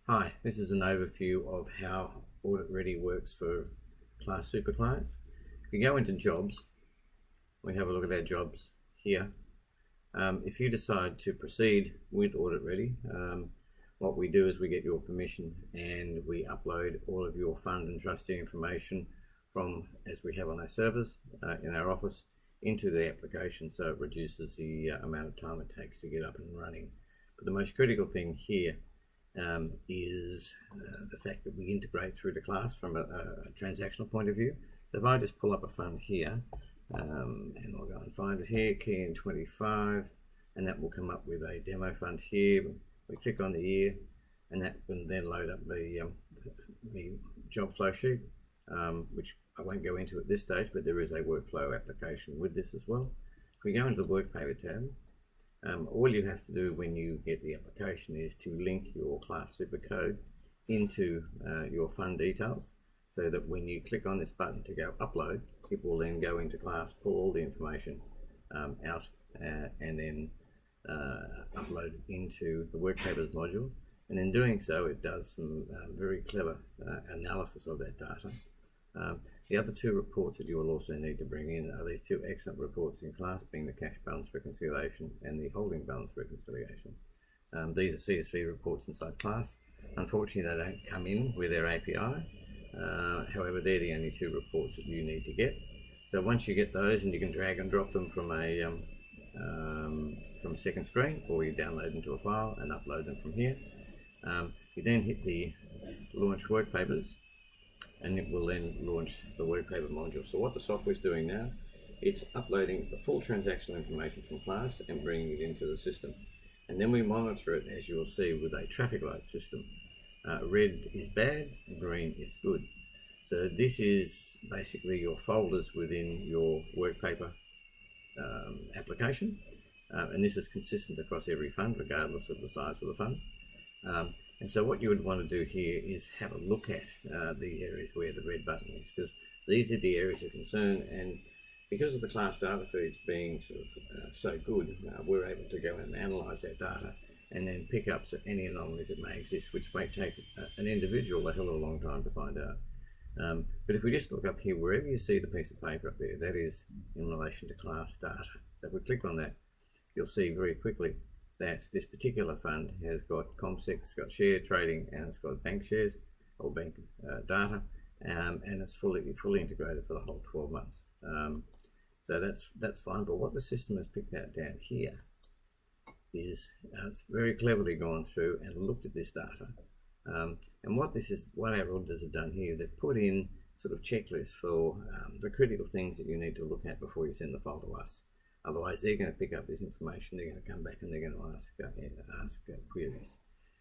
Hi, this is an overview of how Audit Ready works for Class Super clients. If you go into jobs, we have a look at our jobs here. If you decide to proceed with Audit Ready, what we do is we get your permission and we upload all of your fund and trustee information from, as we have on our servers in our office, into the application, so it reduces the amount of time it takes to get up and running. But the most critical thing here is the fact that we integrate through the class from a transactional point of view. So if I just pull up a fund here, and I'll go and find it here, key in 25, and that will come up with a demo fund here. We click on the year, and that will then load up the job flow sheet, which I won't go into at this stage, but there is a workflow application with this as well. If we go into the work paper tab, all you have to do when you get the application is to link your Class Super code into your fund details, so that when you click on this button to go upload, it will then go into Class, pull all the information out, and then upload into the work papers module. And in doing so, it does some very clever analysis of that data. The other two reports that you will also need to bring in are these two excellent reports in class, being the cash balance reconciliation and the holding balance reconciliation. These are CSV reports inside class. Unfortunately, they don't come in with their API. However, they're the only two reports that you need to get. So once you get those, and you can drag and drop them from a second screen, or you download them to a file and upload them from here. You then hit the launch work papers, and it will then launch the work paper module. So what the software is doing now, it's uploading the full transactional information from class and bringing it into the system. And then we monitor it, as you will see, with a traffic light system. Red is bad, green is good. So this is basically your folders within your work paper application. And this is consistent across every fund, regardless of the size of the fund. And so what you would want to do here is have a look at the areas where the red button is, because these are the areas of concern. And because of the class data feeds being so good, we're able to go and analyze that data and then pick up any anomalies that may exist, which may take an individual a hell of a long time to find out. But if we just look up here, wherever you see the piece of paper up there, that is in relation to class data. So if we click on that, you'll see very quickly that this particular fund has got ComSec, it's got share trading, and it's got bank shares or bank data, and it's fully integrated for the whole 12 months. So that's fine. But what the system has picked out down here is it's very cleverly gone through and looked at this data. And what our auditors have done here, they've put in sort of checklists for the critical things that you need to look at before you send the file to us. Otherwise, they're going to pick up this information, they're going to come back and they're going to ask queries.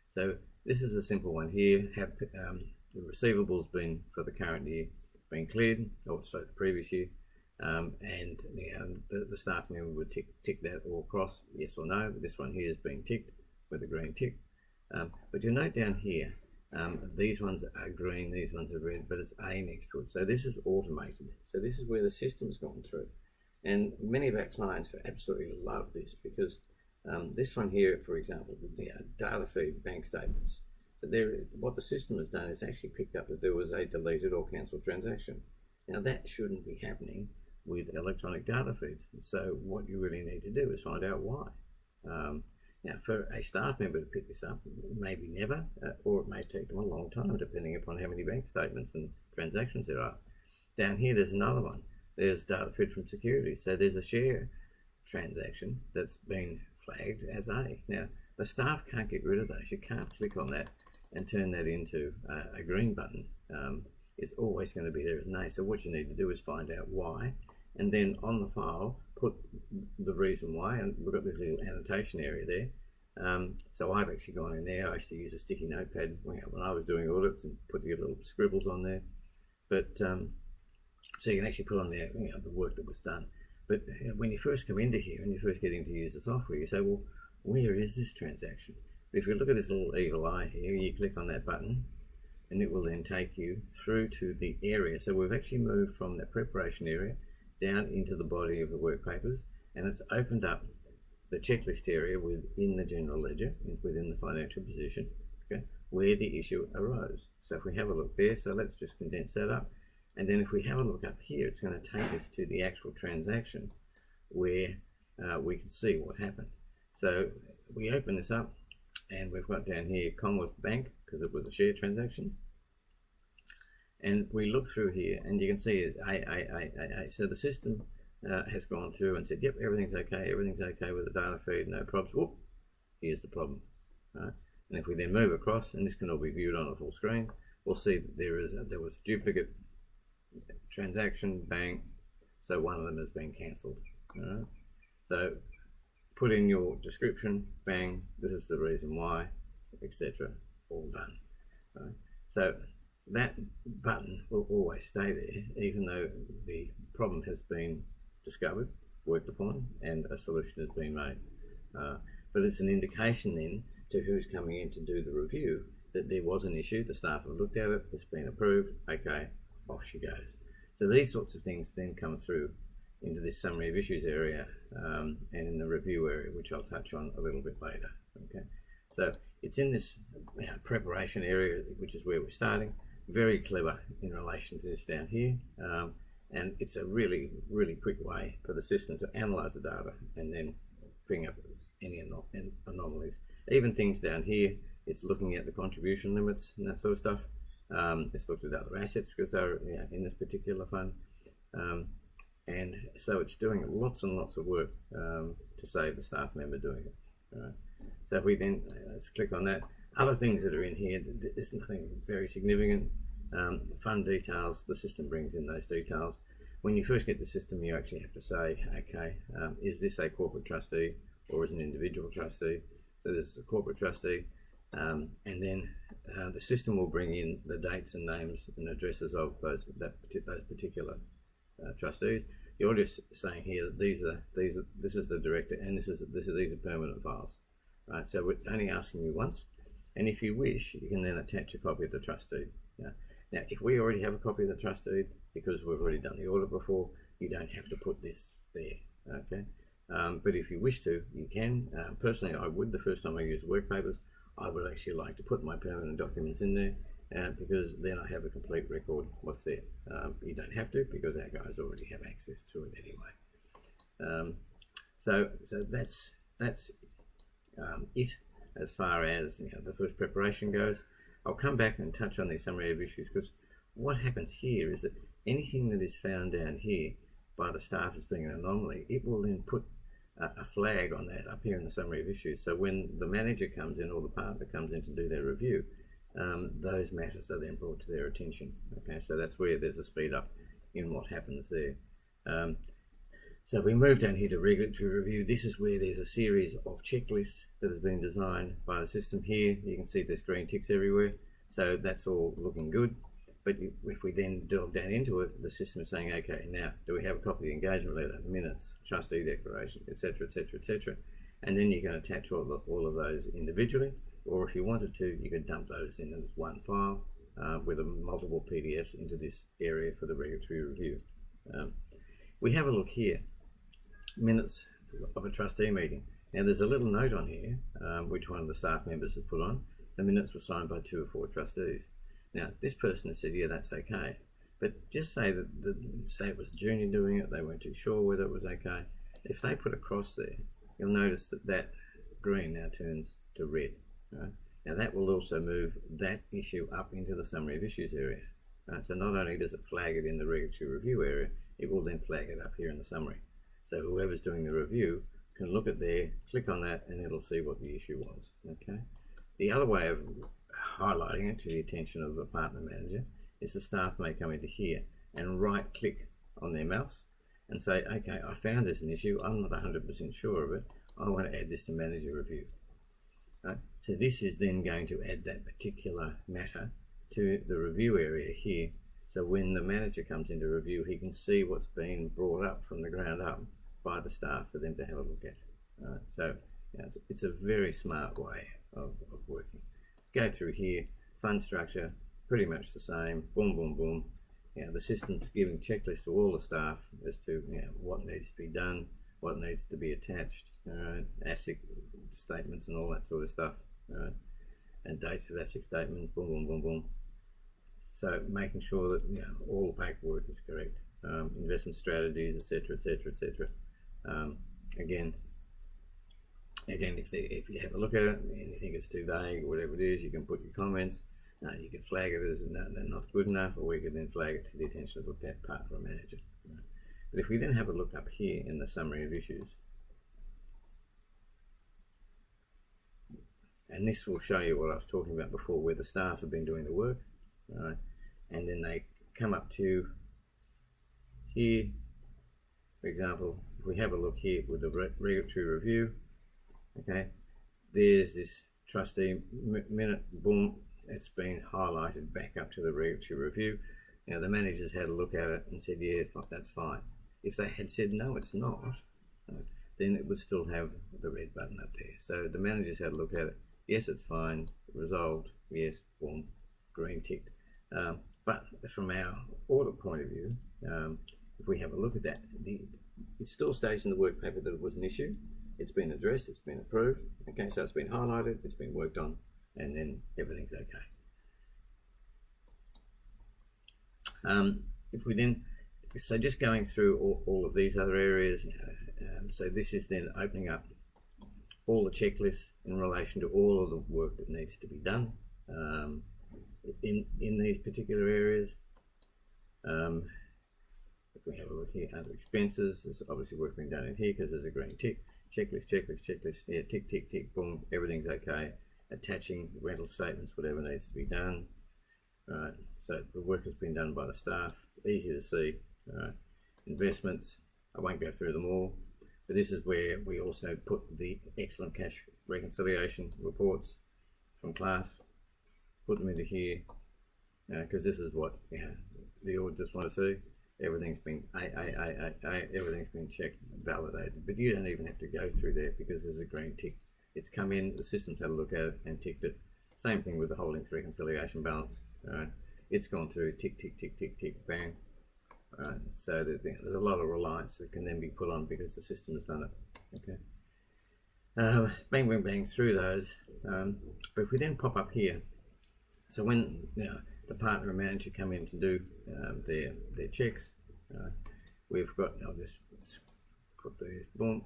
So this is a simple one here. Have the receivables been for the current year been cleared, or so the previous year, and the staff member would tick that all across, yes or no. But this one here is being ticked with a green tick. But you'll note down here, these ones are green, these ones are red, but it's A next to it. So this is automated. So this is where the system's gone through. And many of our clients absolutely love this, because this one here, for example, the data feed bank statements. So what the system has done is actually picked up that there was a deleted or cancelled transaction. Now that shouldn't be happening with electronic data feeds. So what you really need to do is find out why. Now, for a staff member to pick this up, maybe never, or it may take them a long time, depending upon how many bank statements and transactions there are. Down here, there's another one. There's data fed from securities. So there's a share transaction that's been flagged as A. Now, the staff can't get rid of those. You can't click on that and turn that into a green button. It's always going to be there as an A. So what you need to do is find out why, and then on the file, put the reason why, and we've got this little annotation area there. So I've actually gone in there. I used to use a sticky notepad when I was doing audits and put the little scribbles on there. But so you can actually put on there the work that was done. But when you first come into here and you're first getting to use the software, you say, well, where is this transaction? But if you look at this little eagle eye here, you click on that button and it will then take you through to the area. So we've actually moved from that preparation area down into the body of the work papers, and it's opened up the checklist area within the general ledger, within the financial position, okay, where the issue arose. So if we have a look there, so let's just condense that up. And then if we have a look up here, it's going to take us to the actual transaction where we can see what happened. So we open this up and we've got down here Commonwealth Bank because it was a share transaction. And we look through here and you can see it's A. So the system has gone through and said, yep, everything's okay with the data feed, no problems. Whoop, here's the problem. Right? And if we then move across, and this can all be viewed on a full screen, we'll see that there was duplicate transaction, bang, so one of them has been cancelled. Right? So put in your description, bang, this is the reason why, etc. All done. Right? So that button will always stay there, even though the problem has been discovered, worked upon, and a solution has been made. But it's an indication then to who's coming in to do the review that there was an issue, the staff have looked at it, it's been approved, okay, off she goes. So these sorts of things then come through into this summary of issues area and in the review area, which I'll touch on a little bit later. Okay, so it's in this preparation area, which is where we're starting. Very clever in relation to this down here, and it's a really quick way for the system to analyze the data and then bring up any anomalies. Even things down here, it's looking at the contribution limits and that sort of stuff. It's looked at other assets because they're in this particular fund, and so it's doing lots and lots of work to save the staff member doing it. Right? So if we then let's click on that. Other things that are in here, there's nothing very significant. Fund details, the system brings in those details. When you first get the system, you actually have to say, okay, is this a corporate trustee or is an individual trustee? So this is a corporate trustee, and then the system will bring in the dates and names and addresses of those particular trustees. You're just saying here that this is the director and these are permanent files, right? So it's only asking you once, and if you wish, you can then attach a copy of the trustee. Now, if we already have a copy of the trustee because we've already done the audit before, you don't have to put this there, okay? But if you wish to, you can. Personally, I would. The first time I used work papers, I would actually like to put my permanent documents in there because then I have a complete record of what's there. You don't have to because our guys already have access to it anyway. So that's it as far as the first preparation goes. I'll come back and touch on the summary of issues because what happens here is that anything that is found down here by the staff as being an anomaly, it will then put a flag on that up here in the summary of issues. So when the manager comes in or the partner comes in to do their review, those matters are then brought to their attention. Okay, so that's where there's a speed up in what happens there. So we move down here to regulatory review. This is where there's a series of checklists that has been designed by the system here. You can see there's green ticks everywhere. So that's all looking good. But if we then delve down into it, the system is saying, okay, now do we have a copy of the engagement letter, minutes, trustee declaration, etc., etc., etc. And then you can attach all of those individually, or if you wanted to, you could dump those in as one file with multiple PDFs into this area for the regulatory review. We have a look here, minutes of a trustee meeting. Now there's a little note on here, which one of the staff members has put on. The minutes were signed by 2 or 4 trustees. Now this person has said, yeah, that's okay. But just say that, say it was junior doing it, they weren't too sure whether it was okay. If they put a cross there, you'll notice that that green now turns to red. Right? Now that will also move that issue up into the summary of issues area. Right? So not only does it flag it in the regulatory review area, it will then flag it up here in the summary. So whoever's doing the review can look at there, click on that, and it'll see what the issue was. Okay. The other way of highlighting it to the attention of the partner manager is the staff may come into here and right click on their mouse and say, okay, I found this an issue, I'm not 100% sure of it, I want to add this to manager review. Right? So this is then going to add that particular matter to the review area here. So when the manager comes into review, he can see what's been brought up from the ground up by the staff for them to have a look at. Right? So it's a very smart way of working. Go through here, fund structure, pretty much the same, boom, boom, boom. The system's giving checklists to all the staff as to what needs to be done, what needs to be attached, asset statements and all that sort of stuff. and dates of asset statements, boom, boom, boom, boom. So making sure that all the paperwork is correct, investment strategies, etc., etc., etc. Again, if you have a look at it and you think it's too vague or whatever it is, you can put your comments. You can flag it as they're not good enough, or we can then flag it to the attention of the partner or manager. But if we then have a look up here in the summary of issues, and this will show you what I was talking about before, where the staff have been doing the work, right? And then they come up to here, for example, if we have a look here with the regulatory review, okay, there's this trustee minute, boom, it's been highlighted back up to the regulatory review. The managers had a look at it and said, yeah, that's fine. If they had said, no, it's not, then it would still have the red button up there. So the managers had a look at it. Yes, it's fine, resolved, yes, boom, green ticked. But from our audit point of view, if we have a look at that, it still stays in the work paper that it was an issue. It's been addressed, it's been approved, okay, so it's been highlighted, it's been worked on, and then everything's okay. If we then, so just going through all of these other areas, so this is then opening up all the checklists in relation to all of the work that needs to be done in these particular areas. If we have a look here under expenses, there's obviously work being done in here because there's a green tick. Checklist, yeah, tick, tick, tick, boom, everything's okay. Attaching rental statements, whatever needs to be done. Right, so the work has been done by the staff, easy to see. Investments, I won't go through them all, but this is where we also put the excellent cash reconciliation reports from class, put them into here, because this is what the auditors want to see. Everything's been everything's been checked, validated, but you don't even have to go through there because there's a green tick. It's come in, the system's had a look at it and ticked it. Same thing with the holdings reconciliation balance. It's gone through, tick, tick, tick, tick, tick, bang. So there's a lot of reliance that can then be put on because the system has done it. Okay. Bang, bang, bang through those. But if we then pop up here, so when the partner and manager come in to do their checks, we've got, I'll just put these, boom.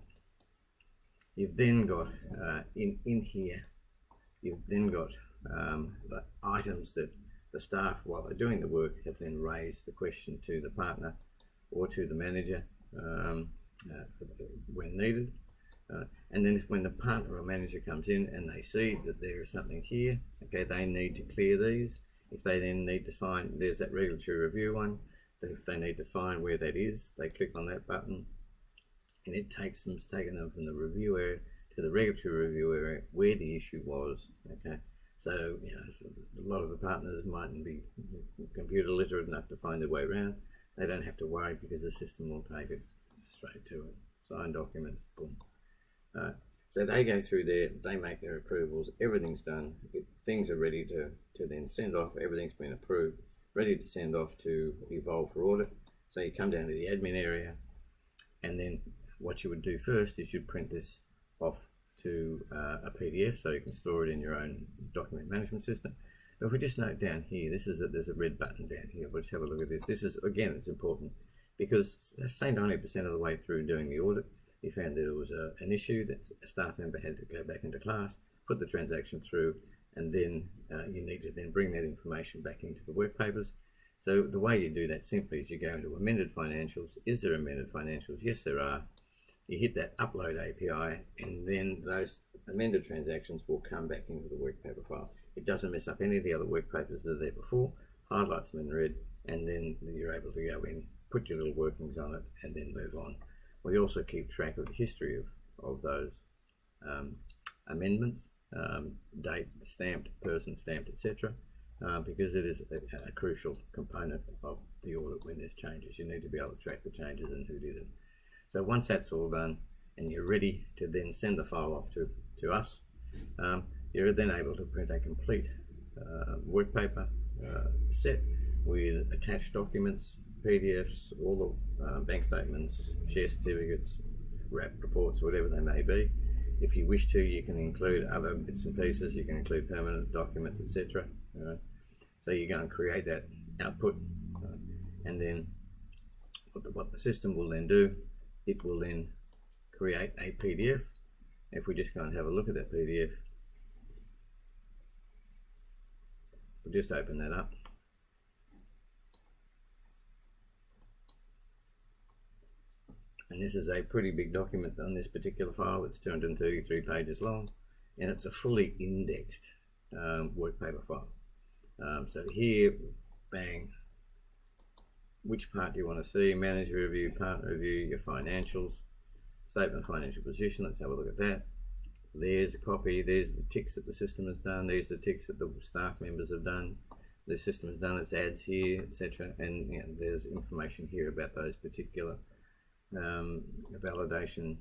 You've then got in here, you've then got the items that the staff, while they're doing the work, have then raised the question to the partner or to the manager when needed. And then when the partner or manager comes in and they see that there is something here, okay, they need to clear these. If they then need to find, there's that regulatory review one, if they need to find where that is, they click on that button and it takes them, it's taken them from the review area to the regulatory review area where the issue was, okay. So, a lot of the partners mightn't be computer literate enough to find their way around. They don't have to worry because the system will take it straight to it. Signed documents, boom. So they go through there, they make their approvals, everything's done, things are ready to then send off, everything's been approved, ready to send off to Evolve for audit. So you come down to the admin area, and then what you would do first is you'd print this off to a PDF so you can store it in your own document management system. But if we just note down here, there's a red button down here. We'll just have a look at this. This is, again, it's important because say 90% of the way through doing the audit, you found that there was an issue that a staff member had to go back into class, put the transaction through, and then you need to then bring that information back into the work papers. So the way you do that simply is you go into amended financials. Is there amended financials? Yes, there are. You hit that upload API, and then those amended transactions will come back into the work paper file. It doesn't mess up any of the other work papers that are there before, highlights them in red, and then you're able to go in, put your little workings on it, and then move on. We also keep track of the history of those amendments, date stamped, person stamped, etc., because it is a crucial component of the audit when there's changes. You need to be able to track the changes and who did it. So once that's all done and you're ready to then send the file off to us, you're then able to print a complete work paper set with attached documents, PDFs, all the bank statements, share certificates, wrap reports, whatever they may be. if you wish to, you can include other bits and pieces. You can include permanent documents, etc. So you go and create that output, and then what the system will then do, it will then create a PDF. If we just go and have a look at that PDF, we'll just open that up. And this is a pretty big document on this particular file. It's 233 pages long, and it's a fully indexed work paper file. So here, bang, which part do you want to see? Manager review, partner review, your financials, statement of financial position. Let's have a look at that. There's a copy. There's the ticks that the system has done. There's the ticks that the staff members have done. The system has done its adds here, etc. And there's information here about those particular validation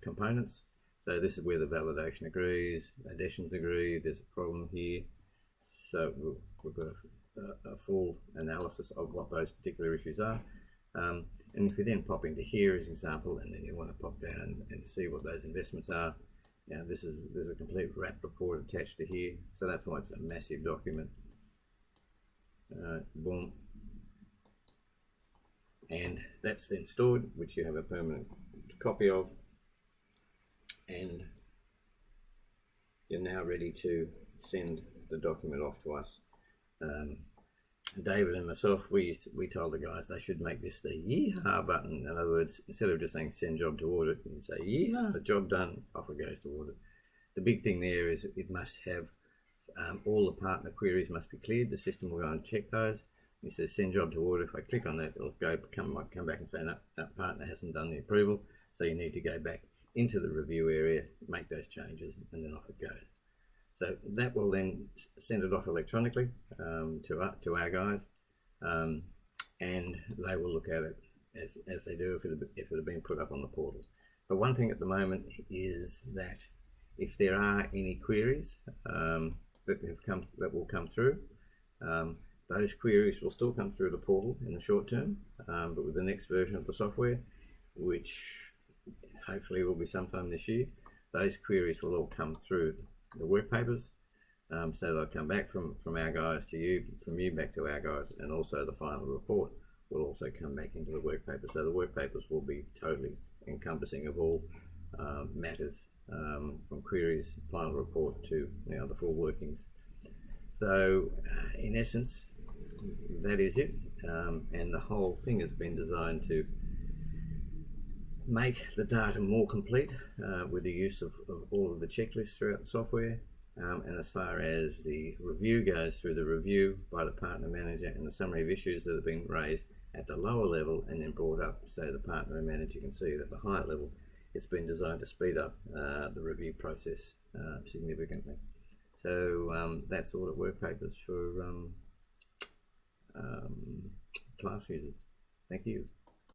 components. So this is where the validation agrees, additions agree, there's a problem here. So we've got a full analysis of what those particular issues are. And if you then pop into here as an example, and then you want to pop down and see what those investments are, there's a complete wrap report attached to here. So that's why it's a massive document. Boom. And that's then stored, which you have a permanent copy of, and you're now ready to send the document off to us. David and myself, we told the guys they should make this the yeehaw button. In other words, instead of just saying send job to audit, you say yeehaw, job done, off it goes to audit. The big thing there is it must have all the partner queries must be cleared. The system will go and check those. It says send job to audit. If I click on that, it'll come back and say no, that partner hasn't done the approval, so you need to go back into the review area, make those changes, and then off it goes. So that will then send it off electronically to our guys, and they will look at it as they do if it had been put up on the portal. But one thing at the moment is that if there are any queries that will come through, those queries will still come through the portal in the short term, but with the next version of the software, which hopefully will be sometime this year, those queries will all come through the work papers. So they'll come back from our guys to you, from you back to our guys, and also the final report will also come back into the work paper. So the work papers will be totally encompassing of all matters, from queries, final report to the full workings. So in essence, that is it, and the whole thing has been designed to make the data more complete with the use of all of the checklists throughout the software, and as far as the review goes, through the review by the partner manager and the summary of issues that have been raised at the lower level and then brought up so the partner and manager can see it at the higher level. It's been designed to speed up the review process significantly. So that's Audit Work Papers for class users. Thank you.